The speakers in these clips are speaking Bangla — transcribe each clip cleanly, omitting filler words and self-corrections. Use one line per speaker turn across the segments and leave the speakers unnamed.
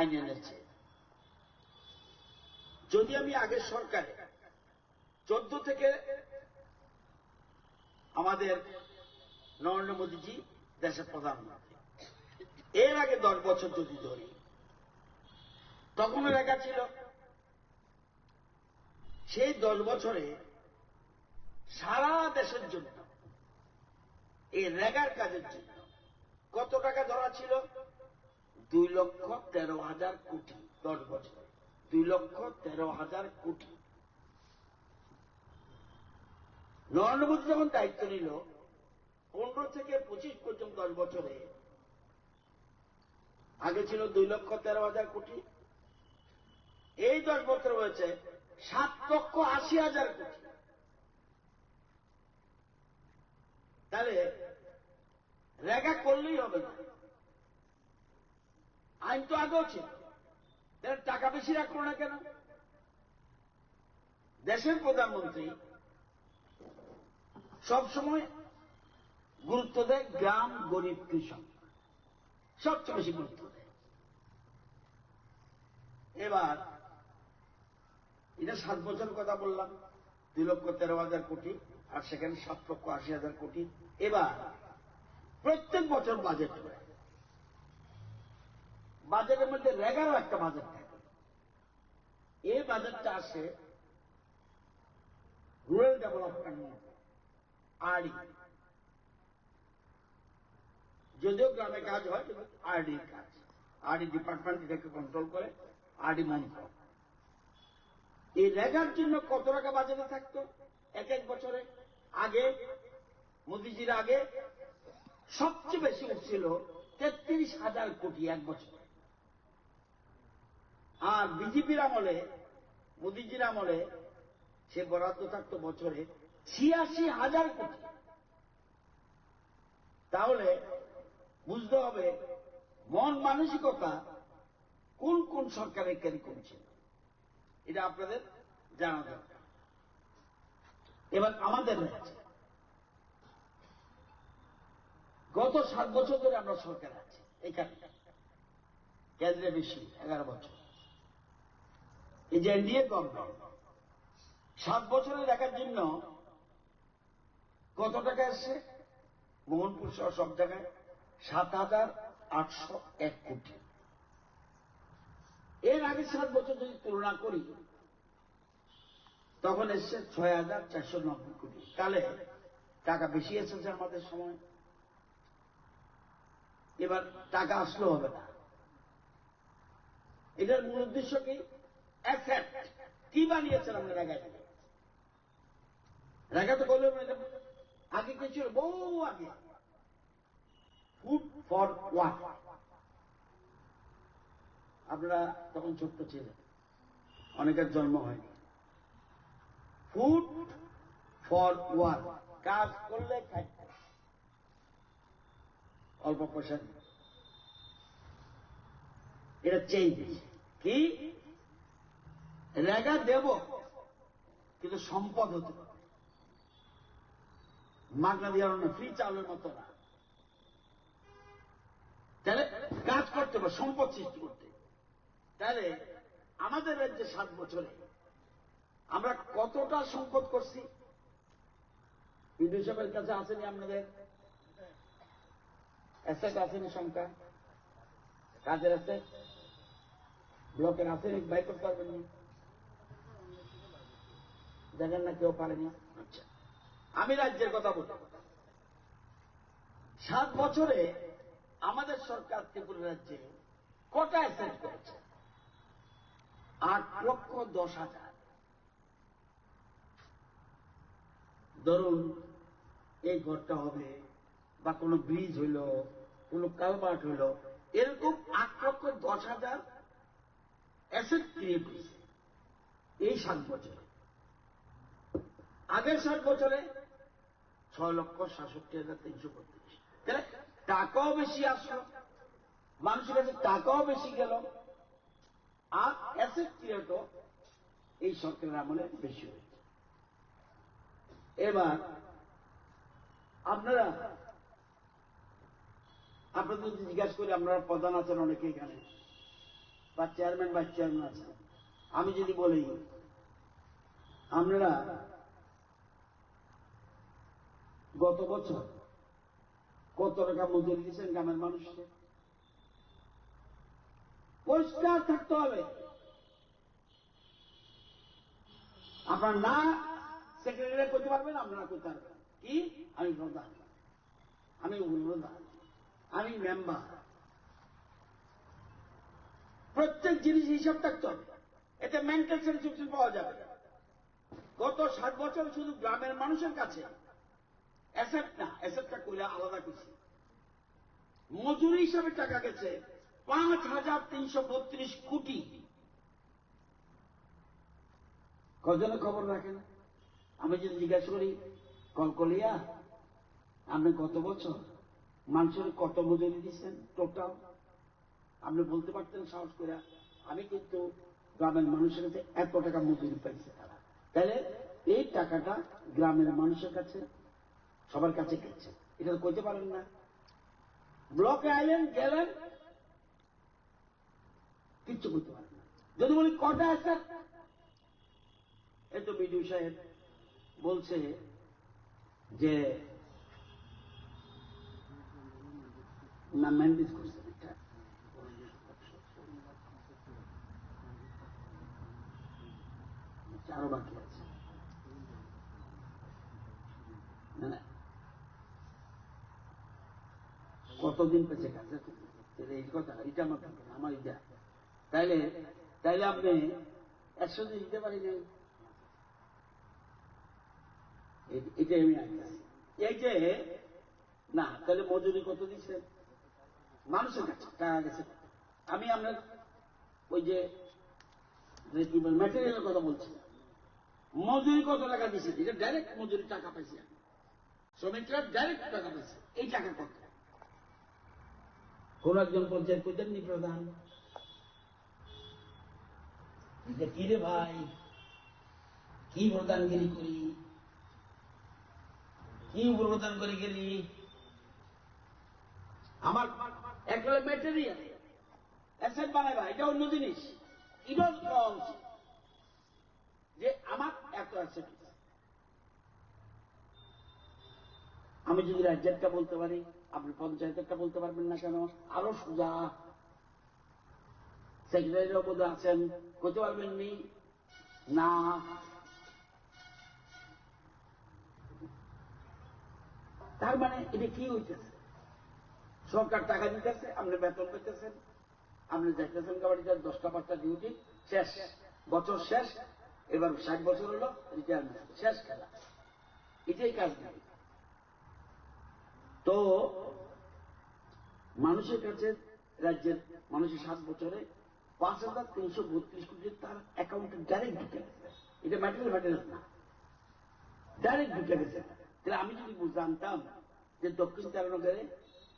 আইন এনেছে। যদি আমি আগের সরকারে 14 থেকে আমাদের নরেন্দ্র মোদীজি দেশের প্রধানমন্ত্রী, এর আগে 10 বছর যদি ধরি, তখন রেগা ছিল। সেই 10 বছরে সারা দেশের জন্য এই রেগার কাজের জন্য কত টাকা ধরা ছিল? 2,13,000 কোটি। 10 বছরে 2,13,000 কোটি। নরেন্দ্র মোদী যখন দায়িত্ব নিল 15 থেকে 25 পর্যন্ত 10 বছরে, আগে ছিল 2,13,000 কোটি, এই 10 বছর হয়েছে 7,80,000 কোটি। তাহলে রেগা করলেই হবে না, আইন তো আগেও ছিল, টাকা বেশি রাখলো না কেন? দেশের প্রধানমন্ত্রী সবসময় গুরুত্ব দেয় গ্রাম, গরিব, কৃষক, সবচেয়ে বেশি গুরুত্ব দেয়। এবার এটা 7 বছরের কথা বললাম, 2,13,000 কোটি, আর সেখানে 7,80,000 কোটি। এবার প্রত্যেক বছর বাজেট হয়, বাজেটের মধ্যে রেগারও একটা বাজেট থাকে। এই বাজেটটা আসে রুরাল ডেভেলপমেন্ট, আরডি। যদিও গ্রামে কাজ হয়, কিন্তু আরডির কাজ, আরডি ডিপার্টমেন্ট এটাকে কন্ট্রোল করে, আরডি মন্ত্রক। এই রেগার জন্য কত টাকা বাজেটে থাকতো এক এক বছরে? আগে মোদীজির আগে সবচেয়ে বেশি উঠছিল 33,000 কোটি এক বছরে। আর বিজেপির আমলে, মোদীজির আমলে, সে বরাদ্দ থাকতো বছরে 86,000 কোটি। তাহলে বুঝতে হবে মন মানসিকতা কোন কোন সরকারের ক্যারি করছে, এটা আপনাদের জানা দরকার। এবার আমাদের রয়েছে, গত 7 বছর ধরে আমরা সরকার আছি, এখানে কেন্দ্রে বেশি 11 বছর। এই যে এনডিএ গভর্নমেন্ট 7 বছরে দেখার জন্য কত টাকা এসছে? মোহনপুর সহ সব জায়গায় 7,801 কোটি। এর আগে 7 বছর যদি তুলনা করি, তখন এসছে 6,490 কোটি। তাহলে টাকা বেশি এসেছে আমাদের সময়। এবার টাকা আসলেও হবে না। এটার মূল উদ্দেশ্য কি? অ্যাসেট কি বানিয়েছেন আমরা রেগা দিয়ে? রেগা তো করলে আগে কি ছিল? বহু আগে ফুড ফর ওয়ার্ক। আপনারা তখন ছোট্ট ছিলেন, অনেকের জন্ম হয়নি। ফুড ফর ওয়ার্ক, কাজ করলে খাইতে, অল্প পয়সা দিন। এটা চেঞ্জ কি? রেগা দেব, কিন্তু সম্পদ হতে হবে। মাগনা দিয়ে না, ফ্রি চাউলের মতো না। তাহলে কাজ করতে হবে, সম্পদ সৃষ্টি করতে। তাহলে আমাদের রাজ্যে 7 বছরে আমরা কতটা সম্পদ করছি? বিদ্যুৎ সাহেবের কাছে আসেনি আপনাদের অ্যাসেট? আসেনি সংখ্যা? কাজের অ্যাসেট ব্লকের আসেনি? বাই করতে পারবেননি? দেখেন না, কেউ পারেনি। আচ্ছা, আমি রাজ্যের কথা বলি। 7 বছরে আমাদের সরকার ত্রিপুরা রাজ্যে কটা অ্যাসেট করেছে? 8,10,000। ধরুন এই ঘরটা হবে, বা কোনো ব্রিজ হইল, কোনো কালভার্ট হইল, এরকম 8,10,000 অ্যাসেট ক্রিয়েট হয়েছে এই 7 বছরে। আগের 7 বছরে 6,67,332। তাহলে টাকাও বেশি আসলো, মানুষের কাছে টাকাও বেশি গেল, আর অ্যাসেট ক্রিয়েটও এই সরকারের আমলে বেশি হয়েছে। এবার আপনারা, আপনাদের যদি জিজ্ঞাসা করি, আপনারা প্রধান আছেন অনেকে এখানে, বা চেয়ারম্যান ভাইস চেয়ারম্যান আছেন, আমি যদি বলি আপনারা গত বছর কত টাকা মজুরি দিয়েছেন গ্রামের মানুষকে, পরিষ্কার থাকতে হবে। আপনার না সেক্রেটারি করতে পারবেন, আপনারা করতে পারবেন কি, আমি প্রধান, আমি উপপ্রধান, আমি মেম্বার, প্রত্যেক জিনিস হিসাব থাকতে হবে। এতে মেন্টাল স্যাটিসফ্যাকশন পাওয়া যাবে। গত 7 বছর শুধু গ্রামের মানুষের কাছে অ্যাসেট না, অ্যাসেটটা কইলে আলাদা কিছু, মজুরি হিসাবে টাকা গেছে 5,332 কোটি। কজনে খবর রাখেন? আমি যদি জিজ্ঞাসা করি কলকলিয়া আপনি গত বছর মানুষের কত মজুরি দিচ্ছেন টোটাল, আপনি বলতে পারতেন সাহস করে আমি কিন্তু গ্রামের মানুষের কাছে এত টাকা মজুরি পাইছে তারা। তাহলে এই টাকাটা গ্রামের মানুষের কাছে সবার কাছে গেছে, এটা তো কইতে পারেন না। ব্লকে আইলেন গেলেন কিচ্ছু করতে পারেন না। যদি বলি কটা আছে, এই তো বিডিও সাহেব বলছে যে না ম্যান্ডেজ করছে, এটা আরো বাকি আছে, কতদিন পেছে কাছে এই কথা, এটা আমার থাকে না, আমার এটা। তাইলে তাইলে আপনি 100 দিন দিতে পারি নাই, এটাই আমি আনতেছি। এই যে না, তাহলে মজুরি কত দিচ্ছেন মানুষের কাছে, টাকা গেছে। আমি আপনার ওই যে ম্যাটেরিয়ালের কথা বলছি, মজুরি কত টাকা দিচ্ছে, এটা ডাইরেক্ট মজুরি টাকা পাইছি আমি, শ্রমিকরা ডাইরেক্ট টাকা পাইছে, এই টাকা কত? কোন একজন পঞ্চায়েত কইতেননি প্রধান, কি রে ভাই, কি প্রধানগিরি করি, কি উপপ্রধান করে গেলি, আমার একটা ম্যাটেরিয়াল অ্যাসেট বানাইবা, এটা অন্য জিনিস। এটাও পাওয়া উচিত যে আমার এত অ্যাসেট। আমি যদি রাজ্যেরটা বলতে পারি, আপনি পঞ্চায়েতেরটা বলতে পারবেন না কেন? আরো সোজা, সেক্রেটারিও বোধ আছেন, করতে পারবেননি না। তার মানে এটা কি হইতেছে? সরকার টাকা দিতেছে, আপনি বেতন পেতেছেন, আপনি যাইতেছেন গাড়িতে 10টা 5টা ডিউটি শেষ, বছর শেষ, এবার 60 বছর হলো রিটায়ারমেন্ট, শেষ খেলা, এটাই কাজ নেই। তো মানুষের কাছে, রাজ্যের মানুষের 7 বছরে 5,332 কোটি তার অ্যাকাউন্টে ডাইরেক্ট ঢুকে গেছে। এটা ম্যাটেরিয়াল না, ডাইরেক্ট ঢুকে গেছে। তাহলে আমি যদি জানতাম যে দক্ষিণ চারণগরে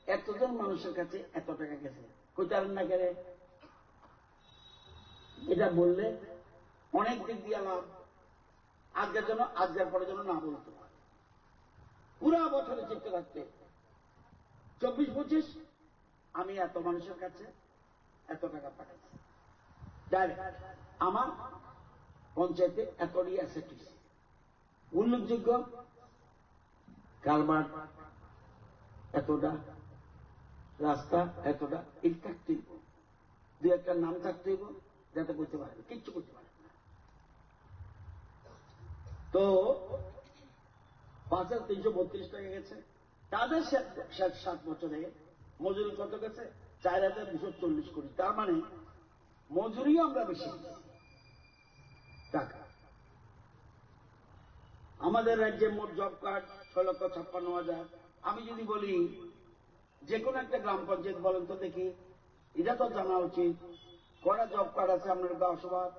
এতজন মানুষের কাছে এত টাকা গেছে, কই চারণ না গেলে, এটা বললে অনেক দিক দিয়ে লাভ। আজকের জন্য, আজকের পরে যেন না বলতে পারে, পুরা বছরে চিন্তা রাখতে 24-25 আমি এত মানুষের কাছে এত টাকা পাঠাচ্ছি ডাইরেক্ট, আমার পঞ্চায়েতে এতটি অ্যাসেট হয়েছে, উল্লেখযোগ্য কারবার এতটা, রাস্তা এতটা, এই থাকতেই দু একটা নাম থাকতেই যাতে করতে পারে, কিচ্ছু করতে পারে না। তো 5,332 টাকা গেছে, তাদের 7 বছরে মজুরি কত গেছে? 4,240 কোটি। তার মানে মজুরিও আমরা বেশি টাকা। আমাদের রাজ্যে মোট জব কার্ড 6,56,000। আমি যদি বলি যে কোনো একটা গ্রাম পঞ্চায়েত বলেন তো দেখি, এটা তো জানা উচিত, কটা জব কার্ড আছে আপনার গাঁও সভার?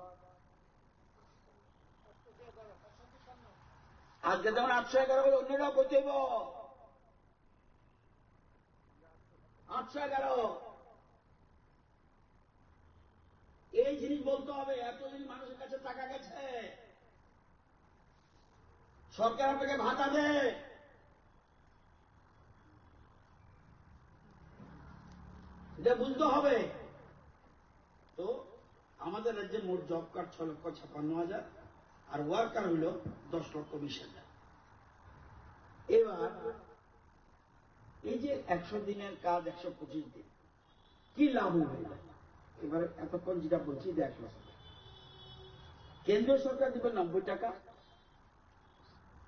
আজকে যেমন 811 বলে অন্যরাও করতে 811, এই জিনিস বলতে হবে। এতদিন মানুষের কাছে টাকা গেছে, সরকার আপনাকে ভাতা দেয়, এটা বুঝতে হবে। তো আমাদের রাজ্যে মোট জব কার্ড 6,56,000 আর ওয়ার্কার হইল 10,20,000। এবার এই যে 100 দিনের কাজ 125 দিন কি লাভ হইল? এবার এতক্ষণ যেটা বলছি দেখলো, কেন্দ্রীয় সরকার দিবে 90 টাকা,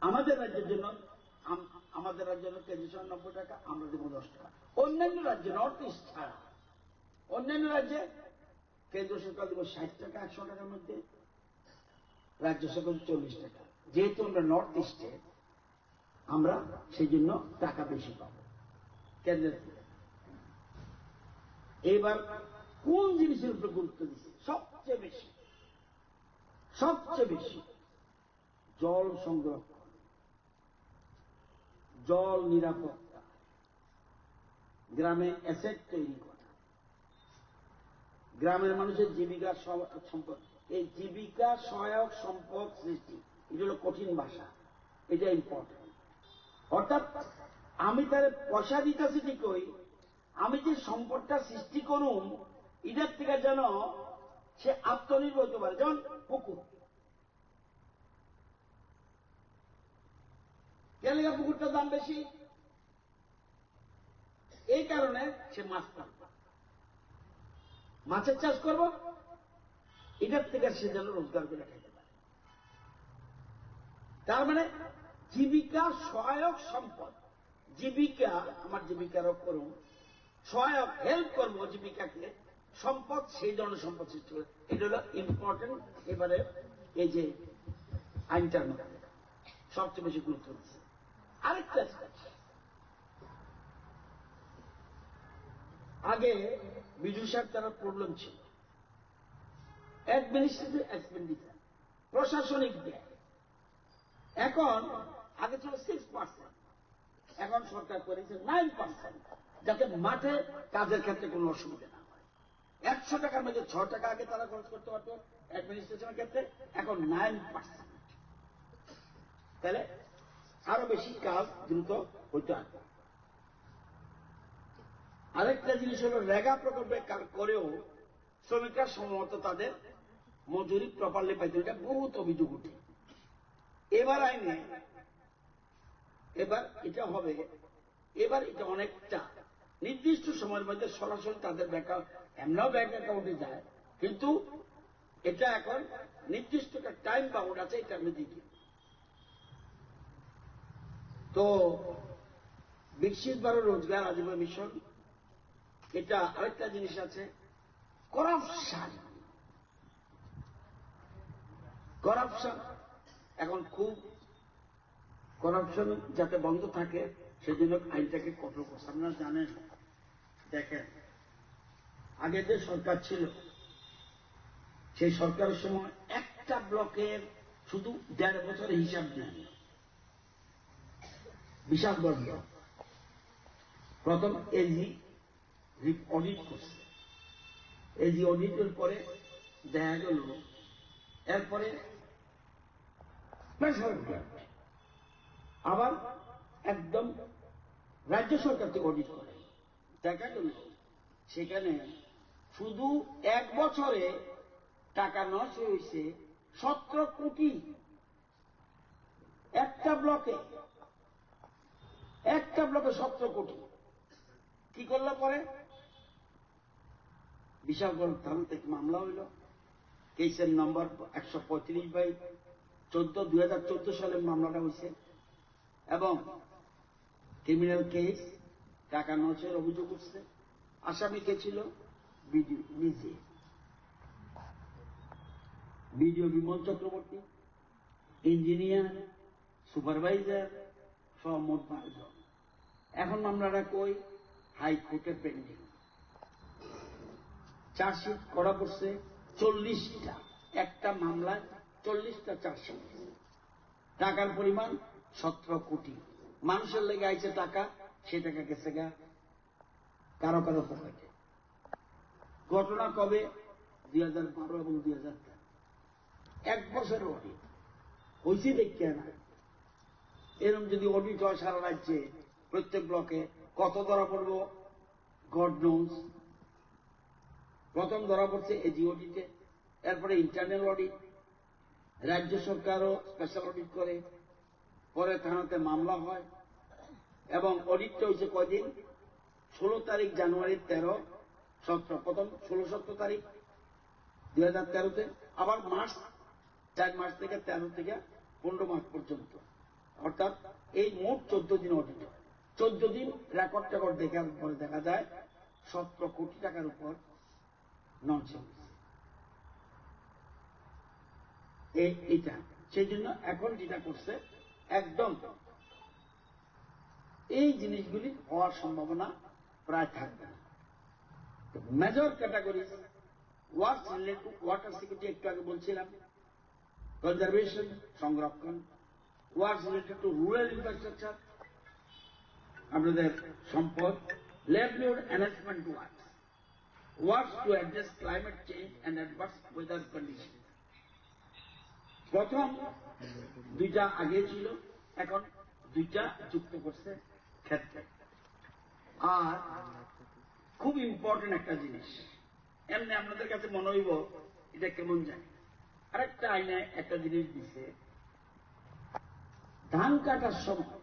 আমাদের রাজ্যের জন্য কেন্দ্রীয় সরকার 90 টাকা, আমরা দেব 10 টাকা। অন্যান্য রাজ্যে, নর্থ ইস্ট ছাড়া অন্যান্য রাজ্যে কেন্দ্র সরকার দেব 60 টাকা 100 টাকার মধ্যে, রাজ্য সরকার 40 টাকা। যেহেতু আমরা নর্থ ইস্টে, আমরা সেই জন্য টাকা বেশি পাব কেন্দ্রের থেকে। এবার কোন জিনিসের উপর গুরুত্ব দিচ্ছে সবচেয়ে বেশি? জল সংরক্ষণ, জল নিরাপত্তা, গ্রামে অ্যাসেট তৈরি করা, গ্রামের মানুষের জীবিকা সম্পদ, এই জীবিকা সহায়ক সম্পদ সৃষ্টি, এটা হল কঠিন ভাষা, এটা ইম্পর্টেন্ট। অর্থাৎ আমি তার পয়সা দিতেছি ঠিকই, আমি যে সম্পদটা সৃষ্টি করুম এটার থেকে যেন সে আত্মনির্ভর হতে পারে। যেমন পুকুর, কেন পুকুরটার দাম বেশি? এই কারণে সে মাছ পাবে, মাছের চাষ করব, এটার থেকে সে যেন রোজগার করে খেতে পারে। তার মানে জীবিকা সহায়ক সম্পদ, জীবিকা, আমার জীবিকার করুন সহায়ক, হেল্প করবো জীবিকাকে, সম্পদ সেই ধরনের সম্পদ সৃষ্টি করে, এটা হল ইম্পর্টেন্ট। এবারে এই যে আইনটার মধ্যে সবচেয়ে বেশি গুরুত্ব দিচ্ছে। আরেকটা, আগে বিজু সাহেব তারা প্রবলেম ছিল অ্যাডমিনিস্ট্রেটিভ এক্সপেন্ডিচার, প্রশাসনিক ব্যয়। এখন আগে ছিল 6%, এখন সরকার করেছে 9%, যাতে মাঠে কাজের ক্ষেত্রে কোনো অসুবিধা না হয়। 100 টাকার মধ্যে 6 টাকা আগে তারা খরচ করতে পারত অ্যাডমিনিস্ট্রেশনের ক্ষেত্রে, এখন 9%। তাহলে আরো বেশি কাজ দ্রুত হইতে হবে। আরেকটা জিনিস হল রেগা প্রকল্পে করেও শ্রমিকরা সম্ভবত তাদের মজুরি প্রপারলি পাইত, এটা বহুত অভিযোগ উঠে। এবার আইনে এবার এটা হবে, এবার এটা অনেকটা নির্দিষ্ট সময়ের মধ্যে সরাসরি তাদের এমনও ব্যাংক অ্যাকাউন্টে যায়, কিন্তু এটা এখন নির্দিষ্ট একটা টাইম বাউন্ড আছে, এটা আমি দিই। তো বিকশিত ভারত রোজগার আজীবন মিশন, এটা আরেকটা জিনিস আছে, করাপশন। এখন খুব করাপশন যাতে বন্ধ থাকে সেজন্য আইনটাকে কঠোর করছে। আপনারা জানেন, দেখেন আগে যে সরকার ছিল সেই সরকারের সময় একটা ব্লকের শুধু 1.5 বছরের হিসাব নেন, বিশাল বড় ব্লক। প্রথম এজি অডিট করছে, এজি অডিটের পরে দেখা গেল এরপরে আবার একদম রাজ্য সরকার থেকে অডিট করে, দেখা গেল সেখানে শুধু 1 বছরে টাকা নষ্ট হয়েছে 17 কোটি। একটা ব্লকে 17 কোটি। কি করলো পরে? বিশালগড় থানা থেকে মামলা হইল, কেসের নম্বর 135/14, 2014 সালে মামলাটা হয়েছে, এবং ক্রিমিনাল কেস, টাকা নষ্টের অভিযোগ উঠছে। আসামি কে ছিল? বিডিও নিজে, BDO Bimal Chakraborty, engineer, supervisor সহ মোট 12 জন। এখন মামলাটা কই? হাইকোর্টে পেন্ডিং। চার্জশিট করা পড়ছে 40টা, একটা মামলায় 40টা চার্জশিট। টাকার পরিমাণ 17 কোটি। মানুষের লেগে আইছে টাকা, সে টাকা গেছে গা কারো পকেটে। ঘটনা কবে? 2012 এবং 2013। 1 বছরের অডিট হয়েছে দেখে না। এরকম যদি অডিট হয় সারা রাজ্যে প্রত্যেক ব্লকে, কত ধরা পড়ব গড নোজ। প্রথম ধরা পড়ছে এজি অডিটে এরপরে ইন্টারনাল অডিট, রাজ্য সরকারও স্পেশাল অডিট করে, পরে থানাতে মামলা হয় এবং অডিটটা হয়েছে কয়দিন? 16 তারিখ জানুয়ারি, 13, 17, প্রথম 16-17 তারিখ 2013-তে, আবার মার্চ 4 মার্চ থেকে 13 থেকে 15 মার্চ পর্যন্ত, অর্থাৎ এই মোট 14 দিন অডিট হয়। 14 দিন রেকর্ড টেকর্ড দেখার পরে দেখা যায় 17 কোটি টাকার উপর ননসেন্স। এইটা সেই জন্য এখন যেটা করছে, একদম এই জিনিসগুলি হওয়ার সম্ভাবনা প্রায় থাকবে না। Major category works related to water security, একটু আগে বলছিলাম, কনজারভেশন, সংরক্ষণ, works related to rural infrastructure, আপনাদের সম্পদ, livelihood enhancement works, works to address climate change and adverse weather condition. প্রথম দুইটা আগে ছিল, এখন দুইটা যুক্ত করছে ক্ষেত্রে। আর খুব ইম্পর্টেন্ট একটা জিনিস, এমনি আপনাদের কাছে মনে হইব এটা কেমন যায়, আরেকটা আইনে একটা জিনিস দিছে, ধান কাটার সময়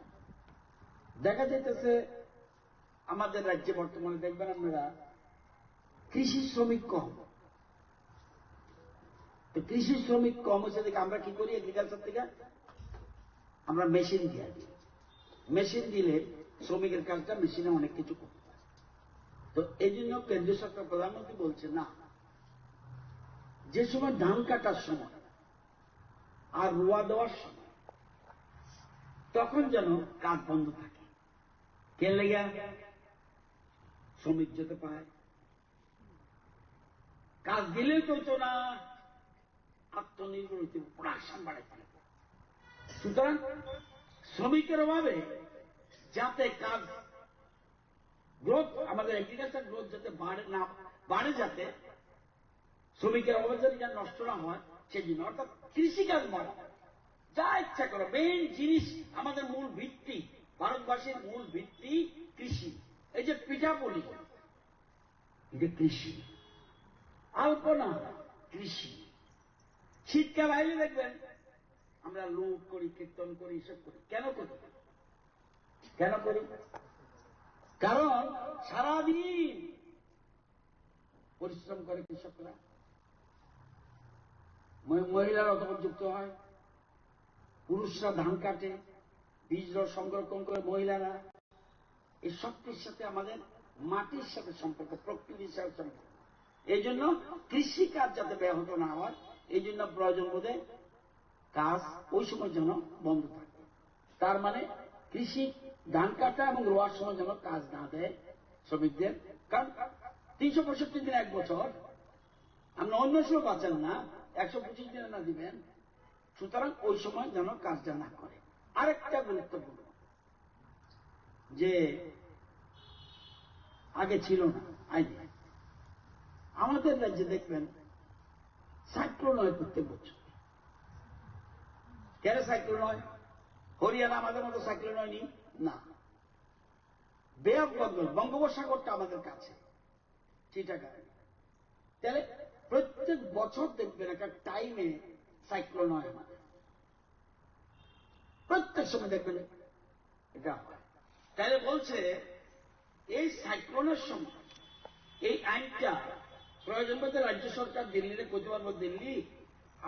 দেখা যাইতেছে আমাদের রাজ্যে বর্তমানে দেখবেন আপনারা কৃষি শ্রমিক কম। তো কৃষি শ্রমিক কম হচ্ছে দেখে আমরা কি করি, এগ্রিকালচার থেকে আমরা মেশিন দিয়ে দিই। মেশিন দিলে শ্রমিকের কাজটা মেশিনে অনেক কিছু করতে পারে। তো এই জন্য কেন্দ্রীয় সরকার, প্রধানমন্ত্রী বলছে না, যে সময় ধান কাটার সময় আর রোয়া দেওয়ার সময় তখন যেন কাজ বন্ধ থাকে। কে লেগে? শ্রমিক যেতে পায়, কাজ দিলেই তো না, আত্মনির্ভর হইতে, প্রোডাকশন বাড়াইতে হবে। সুতরাং শ্রমিকের অভাবে যাতে কাজ গ্রোথ, আমাদের এগ্রিকালচার গ্রোথ যাতে বাড়ে, যাতে শ্রমিকের অভাবে যেন নষ্ট না হয়, সেই জন্য, অর্থাৎ কৃষিকাজ বাড়া, যা ইচ্ছা করো, মেইন জিনিস, আমাদের মূল ভিত্তি, ভারতবাসীর মূল ভিত্তি কৃষি। এই যে পিঠাপুলি, এটা কৃষি, আলপনা কৃষি। শীতকাল আইলে দেখবেন আমরা লুট করি, কীর্তন করি, এসব করি। কেন করি? কেন করি? কারণ সারাদিন পরিশ্রম করে কৃষকরা, মহিলারা তখন যুক্ত হয়, পুরুষরা ধান কাটে, বীজ সংরক্ষণ করে মহিলারা। এই সবটির সাথে আমাদের মাটির সাথে সম্পর্ক, প্রকৃতির সাথে সম্পর্ক। এই জন্য কৃষিকাজ যাতে ব্যাহত না হয়, এই জন্য প্রয়োজন বোধে কাজ ওই সময় যেন বন্ধ থাকে। তার মানে কৃষি, ধান কাটা এবং রোয়ার সময় যেন কাজ না দেয় শ্রমিকদের। কারণ 365 দিন এক বছর, আপনি অন্য সময় পাচ্ছেন না, 125 দিনে না দিবেন। সুতরাং ওই সময় যেন কাজটা না করে। আরেকটা গুরুত্বপূর্ণ, যে আগে ছিল না আইনে, আমাদের রাজ্যে দেখবেন সাইক্লোন হয় প্রত্যেক বছর। কেন সাইক্লোন হয়? হরিয়ানা আমাদের মতো সাইক্লোন হয়নি না, বে অফ বেঙ্গল, বঙ্গোপসাগরটা আমাদের কাছে, চিটাগাং। তাহলে প্রত্যেক বছর দেখবেন একটা টাইমে সাইক্লোন হয় আমাদের, প্রত্যেক সময় দেখবেন এটা হয়। তাহলে বলছে এই সাইক্লোনের সময় এই আইনটা প্রয়োজন মতো রাজ্য সরকার দিল্লিতে করতে পারবো, দিল্লি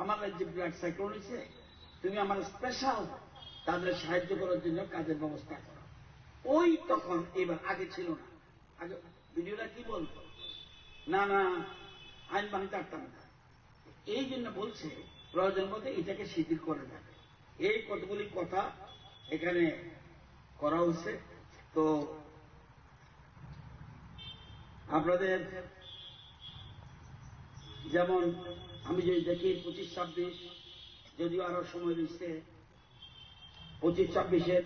আমার রাজ্যে বিরাট সাইক্লোন হয়েছে, তুমি আমার স্পেশাল তাদের সাহায্য করার জন্য কাজের ব্যবস্থা করো। ওই তখন, এবার আগে ছিল না, আগে ভিডিওটা কি বলতো, না না আইন ভাঙতে পারতাম না। এই জন্য বলছে প্রয়োজন মতো এটাকে শিথিল করে যাবে। এই কতগুলি কথা এখানে করা হচ্ছে। তো আপনাদের যেমন আমি যদি দেখি 25-26, যদিও আরো সময় রয়েছে, 25-26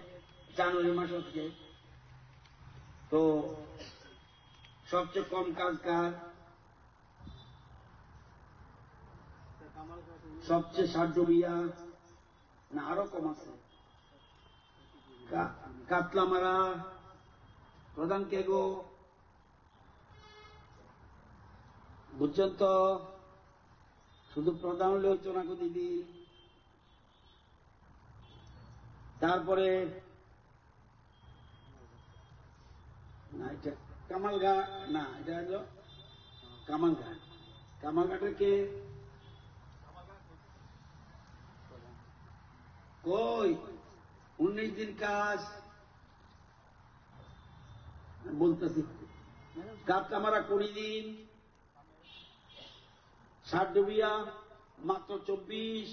জানুয়ারি মাস হচ্ছে, তো সবচেয়ে কম কাজ কার? সবচেয়ে ষাটডুবিয়া, না আরো কম আছে? কাতলামারা, প্রধান কে গো? বুঝছেন তো? শুধু প্রধান হলে হইতো না গো দিদি। তারপরে না, এটা কামালঘাট না, এটা হলো কামালঘাট। কামালঘাটের কে কই 19 দিন কাজ বলতেছি, কামারা 20 দিন, ষাটডুবিয়া মাত্র 24,